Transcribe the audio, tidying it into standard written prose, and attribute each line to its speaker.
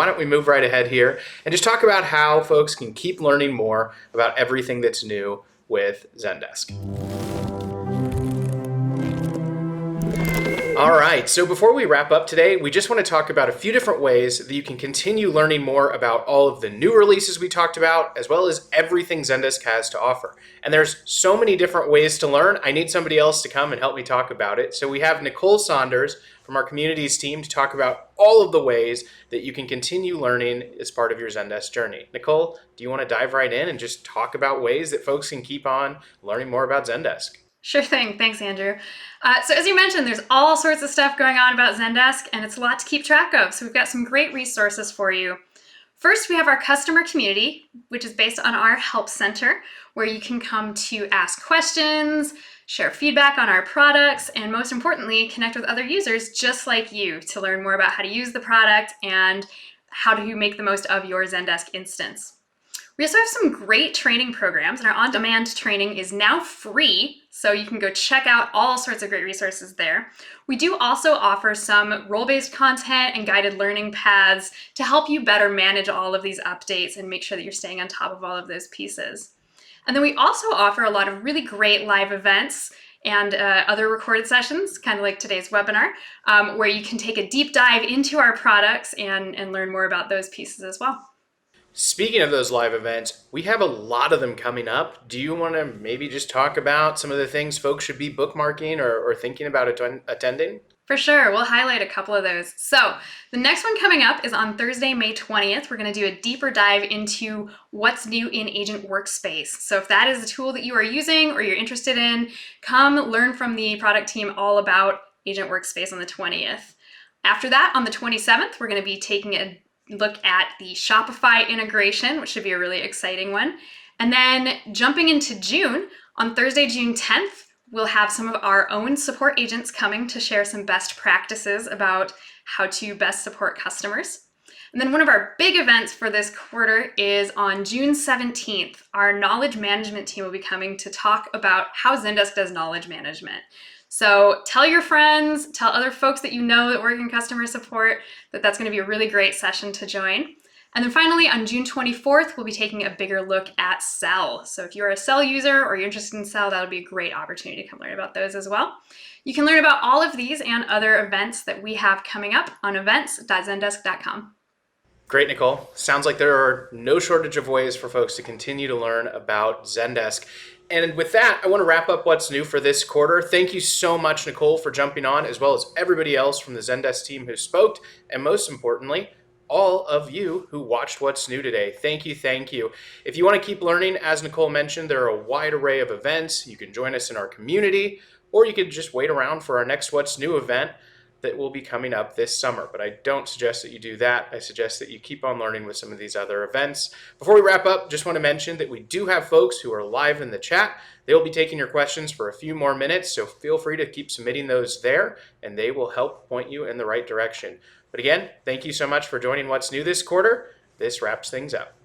Speaker 1: why don't we move right ahead here and just talk about how folks can keep learning more about everything that's new with Zendesk. All right, so before we wrap up today, we just want to talk about a few different ways that you can continue learning more about all of the new releases we talked about, as well as everything Zendesk has to offer. And there's so many different ways to learn. I need somebody else to come and help me talk about it. So we have Nicole Saunders from our communities team to talk about all of the ways that you can continue learning as part of your Zendesk journey. Nicole, do you want to dive right in and just talk about ways that folks can keep on learning more about Zendesk?
Speaker 2: Sure thing. Thanks, Andrew. So as you mentioned, there's all sorts of stuff going on about Zendesk, and it's a lot to keep track of. So we've got some great resources for you. First, we have our customer community, which is based on our help center, where you can come to ask questions, share feedback on our products, and most importantly, connect with other users just like you to learn more about how to use the product and how to make the most of your Zendesk instance. We also have some great training programs, and our on-demand training is now free, so you can go check out all sorts of great resources there. We do also offer some role-based content and guided learning paths to help you better manage all of these updates and make sure that you're staying on top of all of those pieces. And then we also offer a lot of really great live events and other recorded sessions, kind of like today's webinar, where you can take a deep dive into our products and learn more about those pieces as well.
Speaker 1: Speaking of those live events, we have a lot of them coming up. Do you want to maybe just talk about some of the things folks should be bookmarking or thinking about attending?
Speaker 2: For sure, we'll highlight a couple of those. So the next one coming up is on Thursday, May 20th. We're going to do a deeper dive into what's new in Agent Workspace. So if that is a tool that you are using or you're interested in, come learn from the product team all about Agent Workspace on the 20th. After that, on the 27th, we're going to be taking a look at the Shopify integration, which should be a really exciting one. And then jumping into June, on Thursday, June 10th, we'll have some of our own support agents coming to share some best practices about how to best support customers. And then one of our big events for this quarter is on June 17th. Our knowledge management team will be coming to talk about how Zendesk does knowledge management. So tell your friends, tell other folks that you know that work in customer support that that's going to be a really great session to join. And then finally, on June 24th, we'll be taking a bigger look at Sell. So if you're a Sell user or you're interested in Sell, that'll be a great opportunity to come learn about those as well. You can learn about all of these and other events that we have coming up on events.zendesk.com.
Speaker 1: Great, Nicole. Sounds like there are no shortage of ways for folks to continue to learn about Zendesk. And with that, I want to wrap up what's new for this quarter. Thank you so much, Nicole, for jumping on, as well as everybody else from the Zendesk team who spoke, and most importantly, all of you who watched what's new today. Thank you, thank you. If you want to keep learning, as Nicole mentioned, there are a wide array of events. You can join us in our community, or you could just wait around for our next What's New event that will be coming up this summer. But I don't suggest that you do that. I suggest that you keep on learning with some of these other events. Before we wrap up, just want to mention that we do have folks who are live in the chat. They'll be taking your questions for a few more minutes, so feel free to keep submitting those there, and they will help point you in the right direction. But again, thank you so much for joining What's New this quarter. This wraps things up.